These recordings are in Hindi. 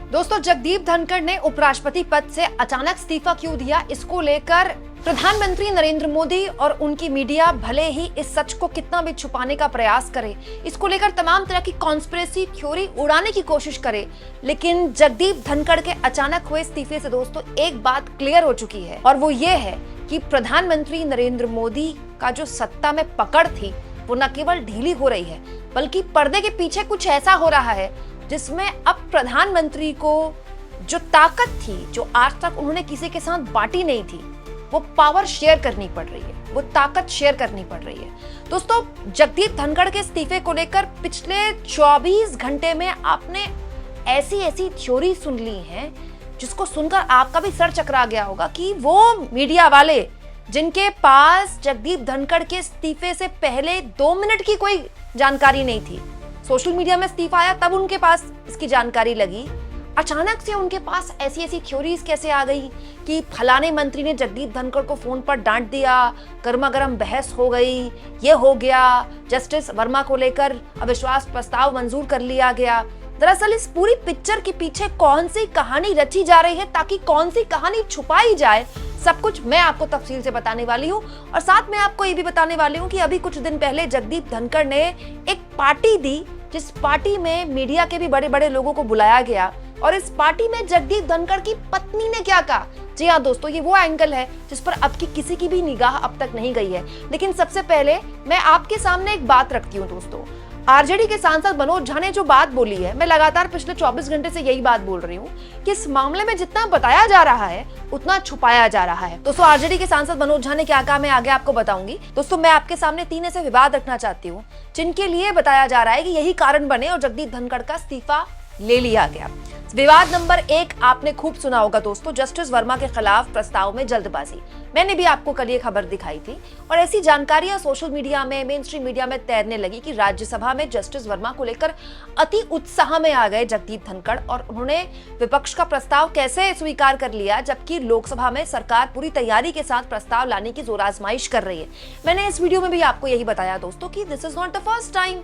दोस्तों, जगदीप धनखड़ ने उपराष्ट्रपति पद से अचानक इस्तीफा क्यों दिया, इसको लेकर प्रधानमंत्री नरेंद्र मोदी और उनकी मीडिया भले ही इस सच को कितना भी छुपाने का प्रयास करे, इसको लेकर तमाम तरह की कॉन्स्पिरेसी थ्योरी उड़ाने की कोशिश करे, लेकिन जगदीप धनखड़ के अचानक हुए इस्तीफे से दोस्तों एक बात क्लियर हो चुकी है, और वो ये है कि प्रधानमंत्री नरेंद्र मोदी का जो सत्ता में पकड़ थी वो न केवल ढीली हो रही है, बल्कि पर्दे के पीछे कुछ ऐसा हो रहा है जिसमें अब प्रधानमंत्री को जो ताकत थी, जो आज तक उन्होंने किसी के साथ बांटी नहीं थी, वो पावर शेयर करनी पड़ रही है, वो ताकत शेयर करनी पड़ रही है। दोस्तों, जगदीप धनखड़ के इस्तीफे को लेकर पिछले 24 घंटे में आपने ऐसी ऐसी थ्योरी सुन ली हैं जिसको सुनकर आपका भी सर चकरा गया होगा कि वो मीडिया वाले जिनके पास जगदीप धनखड़ के इस्तीफे से पहले 2 मिनट की कोई जानकारी नहीं थी, सोशल मीडिया में इस्तीफा आया तब उनके पास इसकी जानकारी लगी, अचानक से उनके पास ऐसी ऐसी थ्योरीज कैसे आ गई कि फलाने मंत्री ने जगदीप धनखड़ को फोन पर डांट दिया, गर्मा गर्म बहस हो गई, ये हो गया, जस्टिस वर्मा को लेकर अविश्वास प्रस्ताव मंजूर कर लिया गया। दरअसल इस पूरी पिक्चर के पीछे कौन सी कहानी रची जा रही है ताकि कौन सी कहानी छुपाई जाए, सब कुछ मैं आपको तफसील से बताने वाली हूँ। और साथ में आपको ये भी बताने वाली हूँ कि अभी कुछ दिन पहले जगदीप धनखड़ ने एक पार्टी दी जिस पार्टी में मीडिया के भी बड़े बड़े लोगों को बुलाया गया, और इस पार्टी में जगदीप धनखड़ की पत्नी ने क्या कहा। जी हाँ दोस्तों, ये वो एंगल है जिस पर अब की किसी की भी निगाह अब तक नहीं गई है। लेकिन सबसे पहले मैं आपके सामने एक बात रखती हूँ दोस्तों, आरजेडी के सांसद मनोज झा ने जो बात बोली है, मैं लगातार पिछले 24 घंटे से यही बात बोल रही हूँ कि इस मामले में जितना बताया जा रहा है उतना छुपाया जा रहा है। दोस्तों, आरजेडी के सांसद मनोज झा ने क्या कहा मैं आगे आपको बताऊंगी। दोस्तों, मैं आपके सामने 3 ऐसे विवाद रखना चाहती हूँ जिनके लिए बताया जा रहा है कि यही कारण बने और जगदीप धनखड़ का इस्तीफा ले लिया गया। विवाद नंबर 1 आपने खूब सुना होगा दोस्तों, जस्टिस वर्मा के खिलाफ प्रस्ताव में जल्दबाजी। मैंने भी आपको कल ये खबर दिखाई थी और ऐसी जानकारियां सोशल मीडिया में, मेन स्ट्रीम मीडिया में तैरने लगी कि राज्यसभा में जस्टिस वर्मा को लेकर अति उत्साह में आ गए जगदीप धनखड़, और उन्होंने विपक्ष का प्रस्ताव कैसे स्वीकार कर लिया जबकि लोकसभा में सरकार पूरी तैयारी के साथ प्रस्ताव लाने की जोर आजमाइश कर रही है। मैंने इस वीडियो में भी आपको यही बताया दोस्तों कि this is not the first time.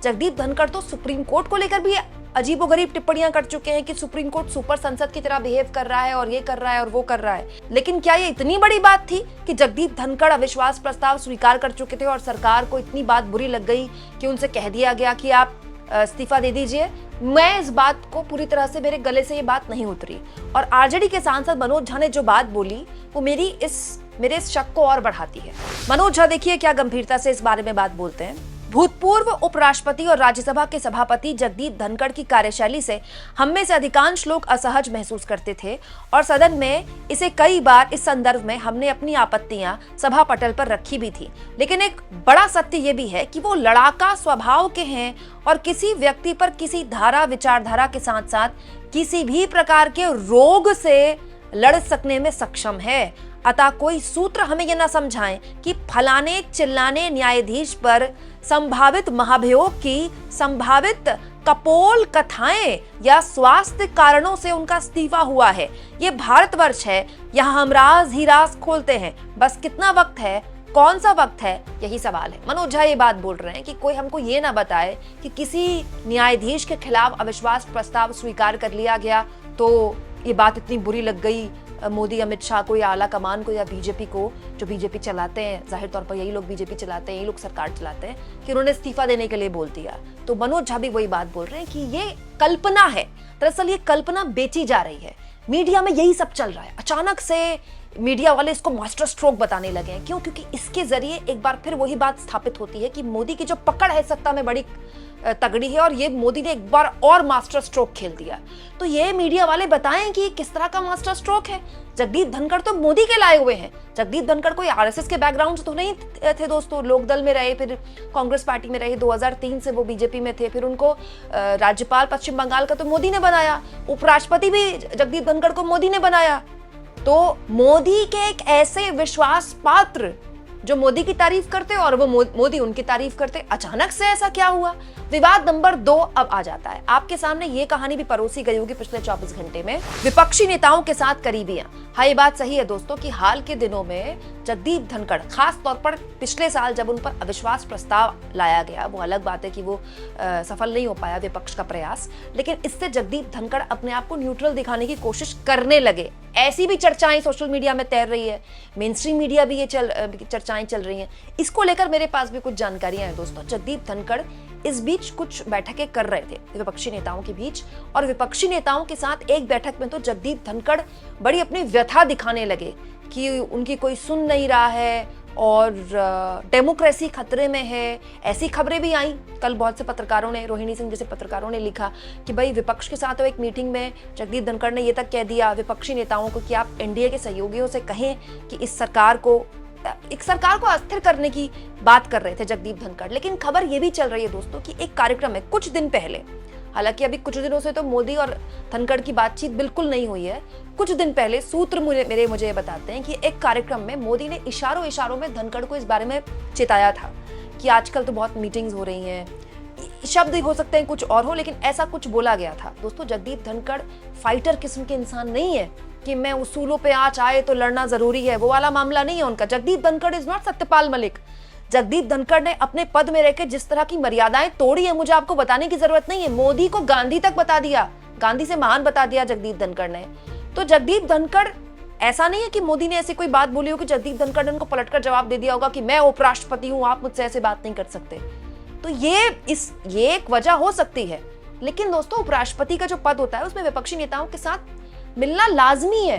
Jagdeep Dhankhar तो सुप्रीम कोर्ट को लेकर भी अजीबोगरीब टिप्पणियां कर चुके हैं कि सुप्रीम कोर्ट सुपर संसद की तरह बिहेव कर रहा है और ये कर रहा है और वो कर रहा है। लेकिन क्या ये इतनी बड़ी बात थी कि जगदीप धनखड़ अविश्वास प्रस्ताव स्वीकार कर चुके थे और सरकार को इतनी बात बुरी लग गई कि उनसे कह दिया गया कि आप इस्तीफा दे दीजिए? मैं इस बात को पूरी तरह से, मेरे गले से ये बात नहीं उतरी, और आरजेडी के सांसद मनोज झा ने जो बात बोली वो मेरे इस शक को और बढ़ाती है। मनोज झा देखिए क्या गंभीरता से इस बारे में बात बोलते हैं। भूतपूर्व उपराष्ट्रपति और राज्यसभा के सभापति जगदीप धनखड़ की कार्यशैली से हम में से अधिकांश लोग असहज महसूस करते थे और सदन में इसे कई बार इस संदर्भ में हमने अपनी आपत्तियां सभा पटल पर रखी भी थी। लेकिन एक बड़ा सत्य ये भी है कि वो लड़ाका स्वभाव के हैं और किसी व्यक्ति पर किसी धारा विचारधारा के साथ साथ किसी भी प्रकार के रोग से लड़ सकने में सक्षम है। अतः कोई सूत्र हमें यह न समझाएं कि फलाने चिल्लाने न्यायाधीश पर संभावित महाभियोग की संभावित कपोल कथाएं या स्वास्थ्य कारणों से उनका इस्तीफा हुआ है। ये भारतवर्ष है, यहाँ हम राज ही राज खोलते हैं। बस कितना वक्त है, कौन सा वक्त है, यही सवाल है। मनोज झा ये बात बोल रहे हैं कि कोई हमको ये ना बताए कि किसी न्यायाधीश के खिलाफ अविश्वास प्रस्ताव स्वीकार कर लिया गया तो ये बात इतनी बुरी लग गई मोदी, अमित शाह को या आला कमान को या बीजेपी को, जो बीजेपी चलाते हैं, जाहिर तौर पर यही लोग बीजेपी चलाते हैं, यही लोग सरकार चलाते हैं, कि उन्होंने इस्तीफा देने के लिए बोल दिया। तो मनोज झा भी वही बात बोल रहे हैं कि ये कल्पना है, दरअसल ये कल्पना बेची जा रही है। मीडिया में यही सब चल रहा है। अचानक से मीडिया वाले इसको मास्टर स्ट्रोक बताने लगे हैं। क्यों? क्योंकि इसके जरिए एक बार फिर वही बात स्थापित होती है कि मोदी की जो पकड़ है सत्ता में बड़ी तगड़ी है और ये मोदी ने एक बार और मास्टर स्ट्रोक खेल दिया। तो ये मीडिया वाले बताएं कि किस तरह का मास्टर स्ट्रोक है। जगदीप धनखड़ तो मोदी के लाए हुए हैं। जगदीप धनखड़ कोई आरएसएस के बैकग्राउंड से तो नहीं थे दोस्तों, लोकदल में रहे, फिर कांग्रेस पार्टी में रहे, 2003 से वो बीजेपी में थे, फिर उनको राज्यपाल पश्चिम बंगाल का तो मोदी ने बनाया, उपराष्ट्रपति भी जगदीप धनखड़ को मोदी ने बनाया। तो मोदी के एक ऐसे विश्वास पात्र जो मोदी की तारीफ करते और वो मोदी उनकी तारीफ करते, अचानक से ऐसा क्या हुआ? विवाद नंबर 2 अब आ जाता है। आपके सामने ये कहानी भी परोसी गई होगी पिछले 24 घंटे में, विपक्षी नेताओं के साथ करीबियां। हाँ, ये बात सही है दोस्तों कि हाल के दिनों में जगदीप धनखड़, खास तौर पर पिछले साल जब उन पर अविश्वास प्रस्ताव लाया गया, वो अलग बात है कि वो सफल नहीं हो पाया विपक्ष का प्रयास, लेकिन इससे जगदीप धनखड़ अपने आप को न्यूट्रल दिखाने की कोशिश करने लगे। ऐसी भी चर्चाएं सोशल मीडिया में तैर रही है, मेन स्ट्रीम मीडिया भी ये चर्चाएं चल रही हैं। इसको लेकर मेरे पास भी कुछ जानकारियां हैं दोस्तों। जगदीप धनखड़ इस बीच कुछ बैठकें कर रहे थे विपक्षी नेताओं के बीच, और विपक्षी नेताओं के साथ एक बैठक में तो जगदीप धनखड़ बड़ी अपनी व्यथा दिखाने लगे कि उनकी कोई सुन नहीं रहा है और डेमोक्रेसी खतरे में है। ऐसी खबरें भी आई कल, बहुत से पत्रकारों ने, रोहिणी सिंह जैसे पत्रकारों ने लिखा कि भाई विपक्ष के साथ एक मीटिंग में जगदीप धनखड़ ने ये तक कह दिया विपक्षी नेताओं को कि आप एनडीए के सहयोगियों से कहें कि इस सरकार को अस्थिर करने की बात कर रहे थे जगदीप धनखड़। लेकिन खबर ये भी चल रही है दोस्तों कि एक कार्यक्रम में कुछ दिन पहले, हालांकि अभी कुछ दिनों से तो मोदी और धनखड़ की बातचीत बिल्कुल नहीं हुई है, कुछ दिन पहले सूत्र मुझे बताते हैं कि एक कार्यक्रम में मोदी ने इशारों में धनखड़ को इस बारे में चेताया था कि आजकल तो बहुत मीटिंग्स हो रही हैं, शब्द हो सकते हैं कुछ और हो, लेकिन ऐसा कुछ बोला गया था। दोस्तों, जगदीप धनखड़ फाइटर किस्म के इंसान नहीं है कि मैं उसूलों पे आंच आए तो लड़ना जरूरी है, वो वाला मामला नहीं है उनका। Jagdeep Dhankhar is not Satyapal Malik. जगदीप धनखड़ ने अपने पद में रहकर जिस तरह की मर्यादाएं तोड़ी है, मुझे आपको बताने की जरूरत नहीं है। मोदी को गांधी तक बता दिया, गांधी से महान बता दिया जगदीप धनखड़ ने। तो जगदीप धनखड़, ऐसा नहीं है कि मोदी ने ऐसी कोई बात बोली हो कि जगदीप धनखड़ ने उनको पलटकर जवाब दे दिया होगा कि मैं उपराष्ट्रपति हूं, आप मुझसे ऐसे बात नहीं कर सकते। तो ये एक वजह हो सकती है, लेकिन दोस्तों उपराष्ट्रपति का जो पद होता है उसमें विपक्षी नेताओं के साथ मिलना लाजमी है,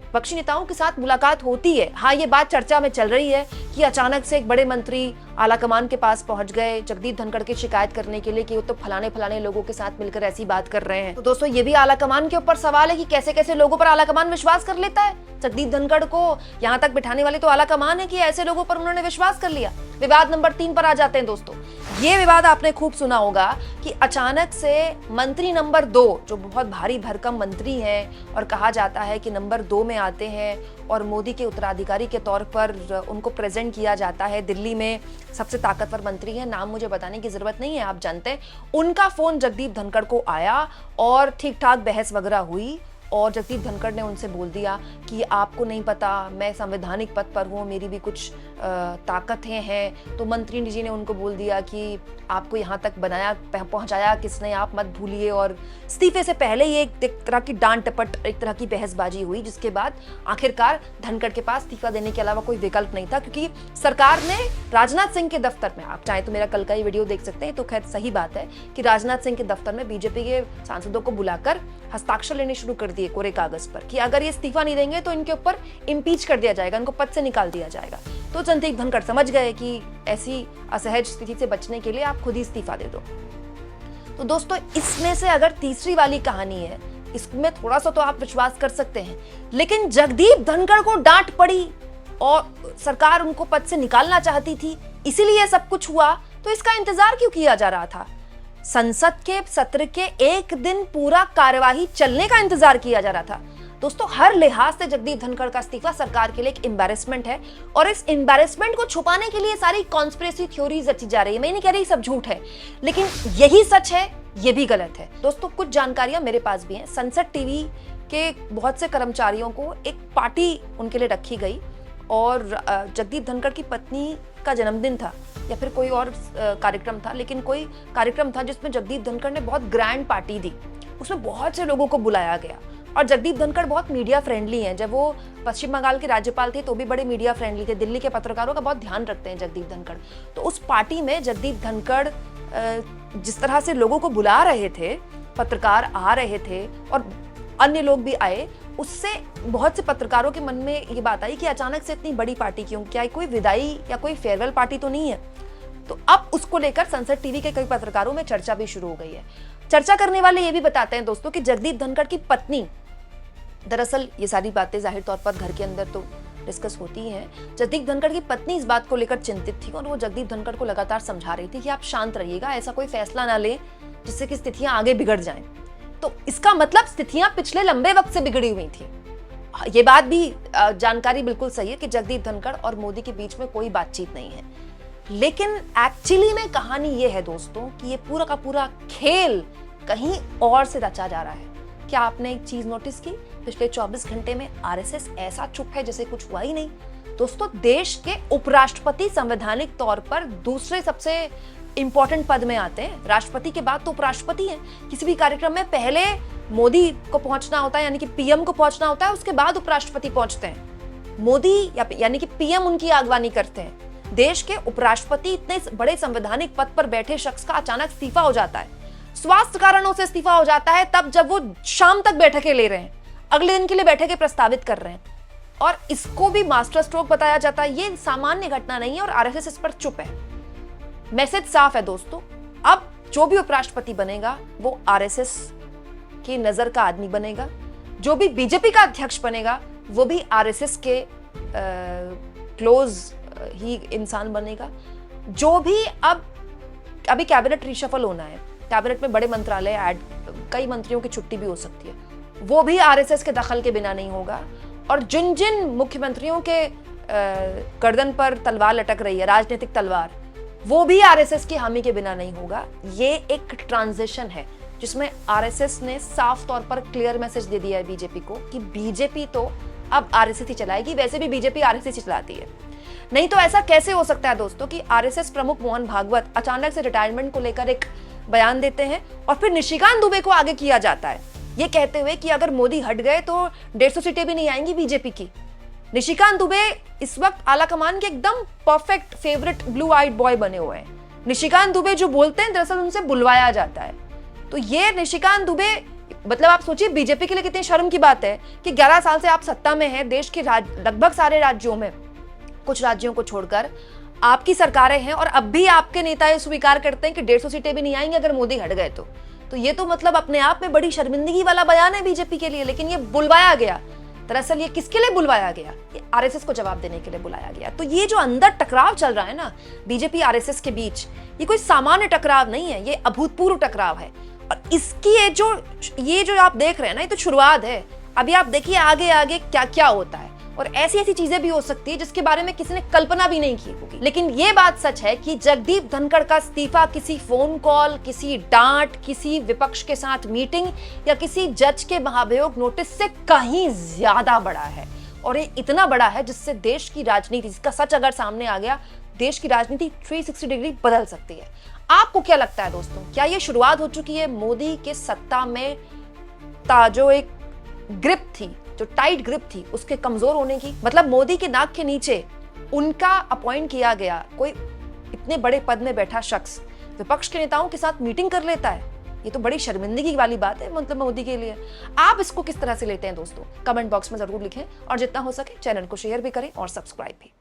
विपक्षी नेताओं के साथ मुलाकात होती है। हाँ, ये बात चर्चा में चल रही है कि अचानक से एक बड़े मंत्री आलाकमान के पास पहुंच गए जगदीप धनखड़ की शिकायत करने के लिए कि वो तो फलाने लोगों के साथ मिलकर ऐसी बात कर रहे हैं। तो दोस्तों, ये भी आलाकमान के ऊपर सवाल है कि कैसे कैसे लोगों पर आलाकमान विश्वास कर लेता है। जगदीप धनखड़ को यहाँ तक बिठाने वाले तो आलाकमान है कि ऐसे लोगों पर उन्होंने विश्वास कर लिया। विवाद नंबर 3 पर आ जाते हैं दोस्तों। ये विवाद आपने खूब सुना होगा कि अचानक से मंत्री नंबर 2, जो बहुत भारी भरकम मंत्री हैं और कहा जाता है कि नंबर 2 में आते हैं और मोदी के उत्तराधिकारी के तौर पर उनको प्रेजेंट किया जाता है, दिल्ली में सबसे ताकतवर मंत्री है, नाम मुझे बताने की जरूरत नहीं है, आप जानते हैं। उनका फोन जगदीप धनखड़ को आया और ठीक ठाक बहस वगैरह हुई और जगदीप धनखड़ ने उनसे बोल दिया कि आपको नहीं पता, मैं संवैधानिक पद पर हूँ, मेरी भी कुछ ताकतें हैं। तो मंत्री जी ने उनको बोल दिया कि आपको यहाँ तक पहुँचाया किसने, आप मत भूलिए। और इस्तीफे से पहले ये एक तरह की डांट टपट, एक तरह की बहसबाजी हुई, जिसके बाद आखिरकार धनखड़ के पास इस्तीफा देने के अलावा कोई विकल्प नहीं था, क्योंकि सरकार ने राजनाथ सिंह के दफ्तर में, आप चाहे तो मेरा कल का ही वीडियो देख सकते हैं, तो खैर सही बात है कि राजनाथ सिंह के दफ्तर में बीजेपी के सांसदों को बुलाकर हस्ताक्षर लेने शुरू कर दिए कोरे कागज पर कि अगर ये इस्तीफा नहीं देंगे तो इनके ऊपर इम्पीच कर दिया जाएगा, इनको पद से निकाल दिया जाएगा। तो जगदीप धनखड़ समझ गए कि ऐसी असहज स्थिति से बचने के लिए आप खुद ही इस्तीफा दे दो। तो दोस्तों, इसमें से अगर तीसरी वाली कहानी है, इसमें थोड़ा सा तो आप विश्वास कर सकते हैं, लेकिन जगदीप धनखड़ को डांट पड़ी और सरकार उनको पद से निकालना चाहती थी, इसीलिए सब कुछ हुआ। तो इसका इंतजार क्यों किया जा रहा था? संसद के सत्र के एक दिन पूरा कार्यवाही चलने का इंतजार किया जा रहा था। दोस्तों, हर लिहाज से जगदीप धनखड़ का इस्तीफा सरकार के लिए एक एम्बैरेसमेंट है और इस एम्बैरेसमेंट को छुपाने के लिए सारी कॉन्स्पिरेसी थ्योरीज रची जा रही है। मैं नहीं कह रही सब झूठ है, लेकिन यही सच है, ये भी गलत है। दोस्तों, कुछ जानकारियां मेरे पास भी हैं। संसद टीवी के बहुत से कर्मचारियों को एक पार्टी उनके लिए रखी गई और जगदीप धनखड़ की पत्नी का जन्मदिन था या फिर कोई और कार्यक्रम था, लेकिन कोई कार्यक्रम था जिसमें जगदीप धनखड़ ने बहुत ग्रैंड पार्टी दी। उसमें बहुत से लोगों को बुलाया गया और जगदीप धनखड़ बहुत मीडिया फ्रेंडली हैं। जब वो पश्चिम बंगाल के राज्यपाल थे तो भी बड़े मीडिया फ्रेंडली थे, दिल्ली के पत्रकारों का बहुत ध्यान रखते हैं जगदीप धनखड़। तो उस पार्टी में जगदीप धनखड़ जिस तरह से लोगों को बुला रहे थे, पत्रकार आ रहे थे और अन्य लोग भी आए, उससे बहुत से पत्रकारों के मन में ये बात आई कि अचानक से इतनी बड़ी पार्टी क्यों, क्या कोई विदाई या कोई फेयरवेल पार्टी तो नहीं है। तो अब उसको लेकर संसद टीवी के कई पत्रकारों में चर्चा भी शुरू हो गई है। चर्चा करने वाले ये भी बताते हैं दोस्तों कि जगदीप धनखड़ की पत्नी, दरअसल ये सारी बातें जाहिर तौर पर घर के अंदर तो डिस्कस होती हैं, जगदीप धनखड़ की पत्नी इस बात को लेकर चिंतित थी और वो जगदीप धनखड़ को लगातार समझा रही थी कि आप शांत रहिएगा, ऐसा कोई फैसला ना लें जिससे कि स्थितियां आगे बिगड़ जाएं। तो इसका मतलब स्थितियां पिछले लंबे वक्त से बिगड़ी हुई थी। ये बात भी जानकारी बिल्कुल सही है कि जगदीप धनखड़ और मोदी के बीच में कोई बातचीत नहीं है। लेकिन एक्चुअली में कहानी ये है दोस्तों कि ये पूरा का पूरा खेल कहीं और से रचा जा रहा है। क्या आपने एक चीज नोटिस की? पिछले 24 घंटे में आरएसएस ऐसा चुप है जैसे कुछ हुआ ही नहीं। दोस्तों, देश के उपराष्ट्रपति संवैधानिक तौर पर दूसरे सबसे इंपॉर्टेंट पद में आते हैं। राष्ट्रपति के बाद तो उपराष्ट्रपति हैं। किसी भी कार्यक्रम में पहले मोदी को पहुंचना होता है, यानी कि पीएम को पहुंचना होता है, उसके बाद उपराष्ट्रपति पहुंचते हैं। मोदी यानी कि पीएम उनकी आगवानी करते हैं। देश के उपराष्ट्रपति इतने बड़े संवैधानिक पद पर बैठे शख्स का अचानक इस्तीफा हो जाता है। स्वास्थ्य कारणों से इस्तीफा हो जाता है तब जब वो शाम तक बैठकें ले रहे हैं, अगले दिन के लिए बैठकें प्रस्तावित कर रहे हैं, और इसको भी मास्टर स्ट्रोक बताया जाता है। ये सामान्य घटना नहीं है और आरएसएस इस पर चुप है। मैसेज साफ है दोस्तों, अब जो भी उपराष्ट्रपति बनेगा वो आरएसएस की नजर का आदमी बनेगा। जो भी बीजेपी का अध्यक्ष बनेगा वो भी आरएसएस के क्लोज ही इंसान बनेगा। जो भी अभी कैबिनेट रिशफल होना है, कैबिनेट में बड़े मंत्रालय ऐड, कई मंत्रियों की छुट्टी भी हो सकती है, वो भी आरएसएस के दखल के बिना नहीं होगा। और जिन जिन मुख्यमंत्रियों के गर्दन पर तलवार लटक रही है, राजनीतिक तलवार, वो भी आरएसएस की हामी के बिना नहीं होगा। ये एक ट्रांजिशन है जिसमें आरएसएस ने साफ तौर पर क्लियर मैसेज दे दिया है बीजेपी को कि बीजेपी तो अब आरएसएस ही चलाएगी। वैसे भी बीजेपी आरएसएस ही चलाती है, नहीं तो ऐसा कैसे हो सकता है दोस्तों कि आरएसएस प्रमुख मोहन भागवत अचानक से रिटायरमेंट को लेकर एक बयान देते हैं और फिर निशिकांत दुबे को आगे किया जाता है ये कहते हुए कि अगर मोदी हट गए तो 150 सीटें भी नहीं आएंगी बीजेपी की। निशिकांत दुबे इस वक्त आला कमान के एकदम perfect favourite blue eyed boy बने हुए हैं। निशिकांत दुबे जो बोलते हैं दरअसल उनसे बुलवाया जाता है। तो ये निशिकांत दुबे, मतलब आप सोचिए बीजेपी के लिए कितनी शर्म की बात है कि 11 साल से आप सत्ता में हैं, देश के लगभग सारे राज्यों में, कुछ राज्यों को छोड़कर आपकी सरकारें हैं, और अब भी आपके नेता ये स्वीकार करते हैं कि 150 सीटें भी नहीं आएंगी अगर मोदी हट गए तो ये तो मतलब अपने आप में बड़ी शर्मिंदगी वाला बयान है बीजेपी के लिए। लेकिन ये बुलवाया गया, दरअसल ये किसके लिए बुलवाया गया? ये आरएसएस को जवाब देने के लिए बुलाया गया। तो ये जो अंदर टकराव चल रहा है ना बीजेपी आरएसएस के बीच, ये कोई सामान्य टकराव नहीं है, ये अभूतपूर्व टकराव है। और इसकी ये जो आप देख रहे हैं ना, ये तो शुरुआत है। अभी आप देखिए आगे आगे क्या क्या होता है, और ऐसी ऐसी चीजें भी हो सकती है जिसके बारे में किसी ने कल्पना भी नहीं की होगी। लेकिन ये बात सच है कि जगदीप धनखड़ का इस्तीफा किसी फोन कॉल, किसी डांट, किसी विपक्ष के साथ मीटिंग या किसी जज के महाभियोग नोटिस से कहीं ज्यादा बड़ा है। और ये इतना बड़ा है जिससे देश की राजनीति, इसका सच अगर सामने आ गया, देश की राजनीति 360 डिग्री बदल सकती है। आपको क्या लगता है दोस्तों, क्या ये शुरुआत हो चुकी है मोदी के सत्ता में जो एक ग्रिप थी, जो टाइट ग्रिप थी, उसके कमजोर होने की? मतलब मोदी के नाक के नीचे उनका अपॉइंट किया गया कोई इतने बड़े पद में बैठा शख्स विपक्ष के नेताओं के साथ मीटिंग कर लेता है, ये तो बड़ी शर्मिंदगी वाली बात है मतलब मोदी के लिए। आप इसको किस तरह से लेते हैं दोस्तों? कमेंट बॉक्स में जरूर लिखें, और जितना हो सके चैनल को शेयर भी करें और सब्सक्राइब भी।